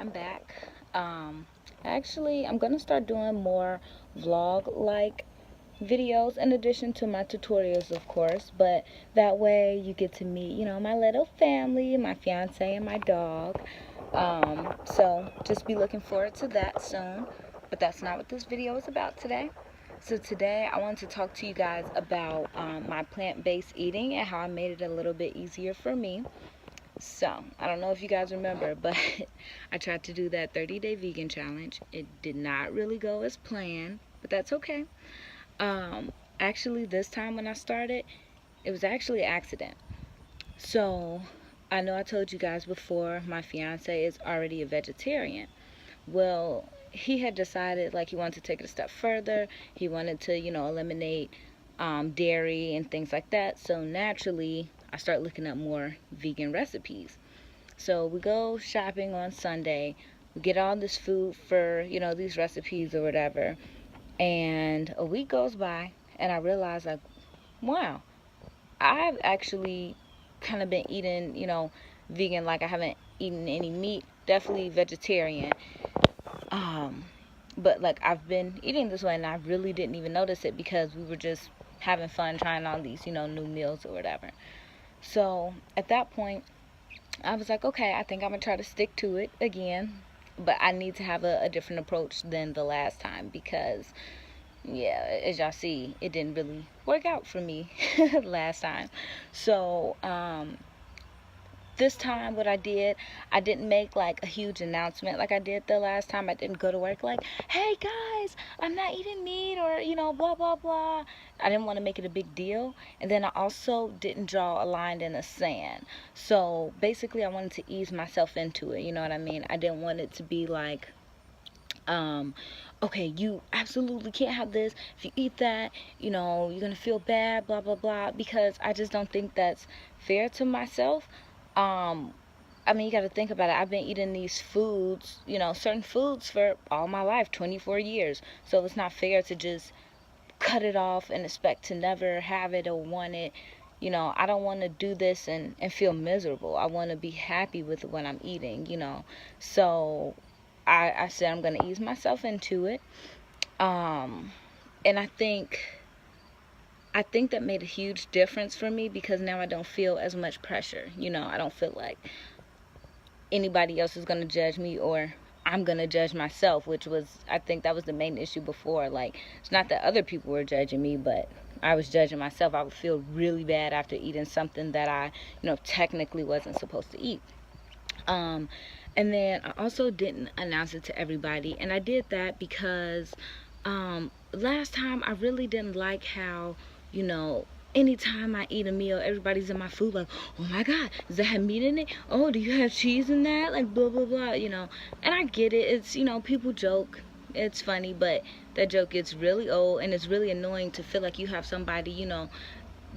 I'm back. Actually, I'm gonna start doing more vlog-like videos in addition to my tutorials, of course, but that way you get to meet, my little family, my fiance and my dog. So just be looking forward to that soon. But that's not what this video is about today. So today I wanted to talk to you guys about my plant-based eating and how I made it a little bit easier for me. So, I don't know if you guys remember, but I tried to do that 30-day vegan challenge. It did not really go as planned, but that's okay. Actually, this time when I started, it was actually an accident. So, I know I told you guys before, my fiance is already a vegetarian. Well, he had decided like he wanted to take it a step further. He wanted to, eliminate dairy and things like that. So naturally, I start looking up more vegan recipes. So we go shopping on Sunday. We get all this food for, these recipes or whatever. And a week goes by, and I realize, like, wow, I've actually kind of been eating, vegan. Like, I haven't eaten any meat, definitely vegetarian. Um, but like I've been eating this way and I really didn't even notice it because we were just having fun trying all these, new meals or whatever. So at that point, I was like, okay, I think I'm gonna try to stick to it again, but I need to have a different approach than the last time because, yeah, as y'all see, it didn't really work out for me last time. So, this time what I did, I didn't make like a huge announcement like I did the last time. I didn't go to work like, hey guys, I'm not eating meat or, blah, blah, blah. I didn't want to make it a big deal. And then I also didn't draw a line in the sand. So basically I wanted to ease myself into it. You know what I mean? I didn't want it to be like, okay, you absolutely can't have this. If you eat that, you're going to feel bad, blah, blah, blah. Because I just don't think that's fair to myself. um I mean, you got to think about it. I've been eating these foods, certain foods for all my life, 24 years. So it's not fair to just cut it off and expect to never have it or want it. I don't want to do this and feel miserable. I want to be happy with what I'm eating, So I said I'm going to ease myself into it. Um, and I think that made a huge difference for me because now I don't feel as much pressure. I don't feel like anybody else is going to judge me or I'm going to judge myself, which was, I think that was the main issue before. Like, it's not that other people were judging me, but I was judging myself. I would feel really bad after eating something that I, technically wasn't supposed to eat. Um, and then I also didn't announce it to everybody. And I did that because last time I really didn't like how, you know, anytime I eat a meal, everybody's in my food like, oh my God, does that have meat in it? Oh, do you have cheese in that? Like, blah, blah, blah. And I get it. It's, people joke. It's funny, but that joke gets really old and it's really annoying to feel like you have somebody,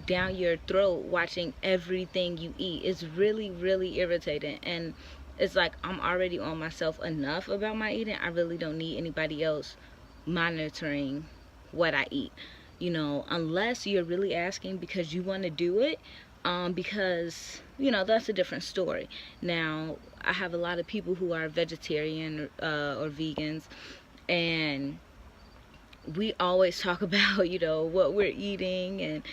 down your throat watching everything you eat. It's really, really irritating. And it's like I'm already on myself enough about my eating. I really don't need anybody else monitoring what I eat. Unless you're really asking because you want to do it, because, that's a different story. Now, I have a lot of people who are vegetarian or vegans, and we always talk about, what we're eating and,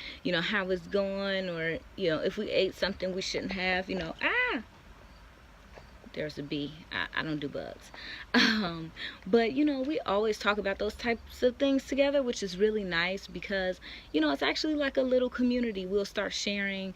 how it's going, or, if we ate something we shouldn't have, there's a bee. I don't do bugs. But, we always talk about those types of things together, which is really nice because, it's actually like a little community. We'll start sharing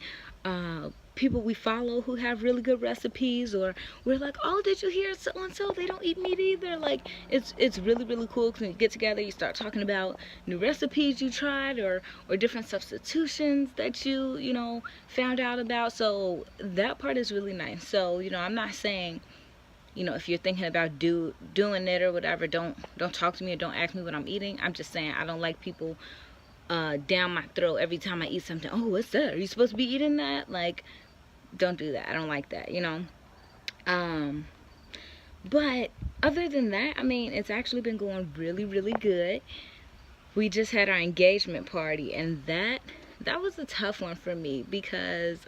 people we follow who have really good recipes, or we're like, oh, did you hear so and so, they don't eat meat either? Like, it's really, really cool because when you get together you start talking about new recipes you tried, or different substitutions that you found out about. So that part is really nice. So I'm not saying, if you're thinking about doing it or whatever, don't talk to me or don't ask me what I'm eating. I'm just saying I don't like people down my throat every time I eat something. Oh, what's that? Are you supposed to be eating that? Like, don't do that. I don't like that, um but other than that, I mean, it's actually been going really, really good. We just had our engagement party, and that was a tough one for me because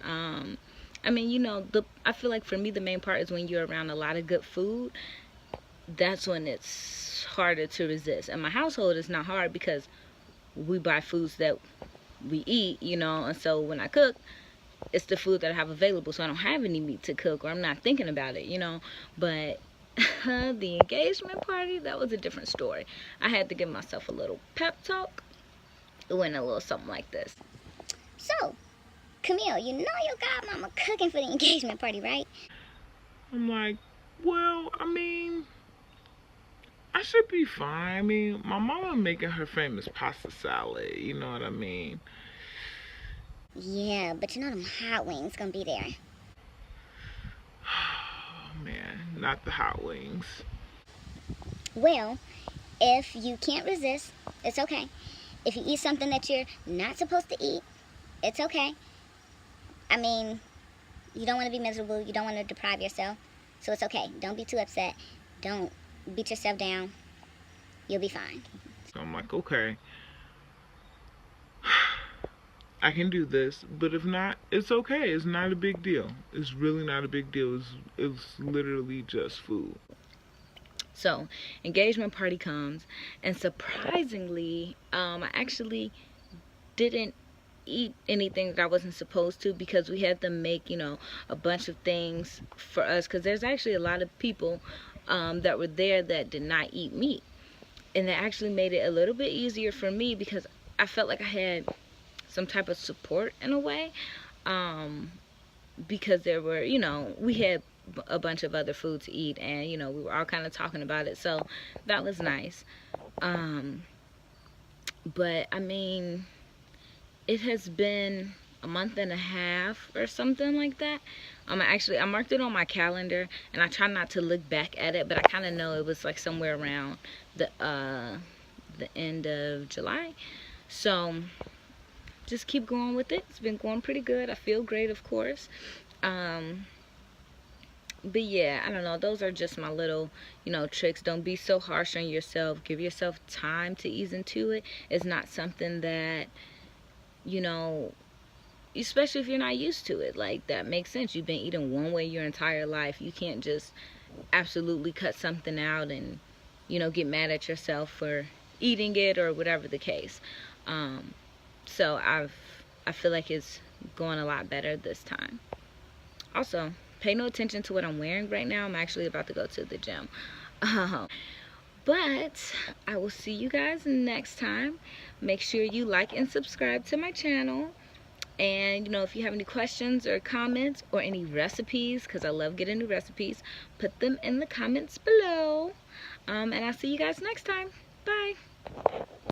I mean, you know, I feel like for me the main part is when you're around a lot of good food. That's when it's harder to resist. In my household, it's not hard because we buy foods that we eat, you know, and so when I cook, it's the food that I have available, so I don't have any meat to cook, or I'm not thinking about it, you know. But the engagement party, that was a different story. I had to give myself a little pep talk. It went a little something like this. So, Camille, you know your godmama cooking for the engagement party, right? I'm like, well, I mean, I should be fine. I mean, my mama making her famous pasta salad, you know what I mean? Yeah, but you know them hot wings gonna be there. Oh man, not the hot wings. Well, if you can't resist, it's okay. If you eat something that you're not supposed to eat, it's okay. I mean, you don't want to be miserable. You don't want to deprive yourself. So it's okay. Don't be too upset. Don't beat yourself down. You'll be fine. So I'm like, okay, I can do this, but if not, it's okay. It's not a big deal. It's really not a big deal. It's literally just food. So, engagement party comes, and surprisingly, I actually didn't eat anything that I wasn't supposed to, because we had to make, you know, a bunch of things for us, because there's actually a lot of people that were there that did not eat meat, and that actually made it a little bit easier for me because I felt like I had some type of support in a way, because there were, you know, we had a bunch of other food to eat, and you know, we were all kind of talking about it, so that was nice. But I mean, it has been a month and a half or something like that. I marked it on my calendar, and I try not to look back at it, but I kind of know it was like somewhere around the end of July. So just keep going with it. It's been going pretty good. I feel great, of course. But yeah, I don't know, those are just my little, you know, tricks. Don't be so harsh on yourself. Give yourself time to ease into it. It's not something that, you know, especially if you're not used to it, like, that makes sense. You've been eating one way your entire life. You can't just absolutely cut something out and, you know, get mad at yourself for eating it or whatever the case. So I feel like it's going a lot better this time. Also, pay no attention to what I'm wearing right now. I'm actually about to go to the gym. But I will see you guys next time. Make sure you like and subscribe to my channel. And, you know, if you have any questions or comments or any recipes, because I love getting new recipes, put them in the comments below. And I'll see you guys next time. Bye.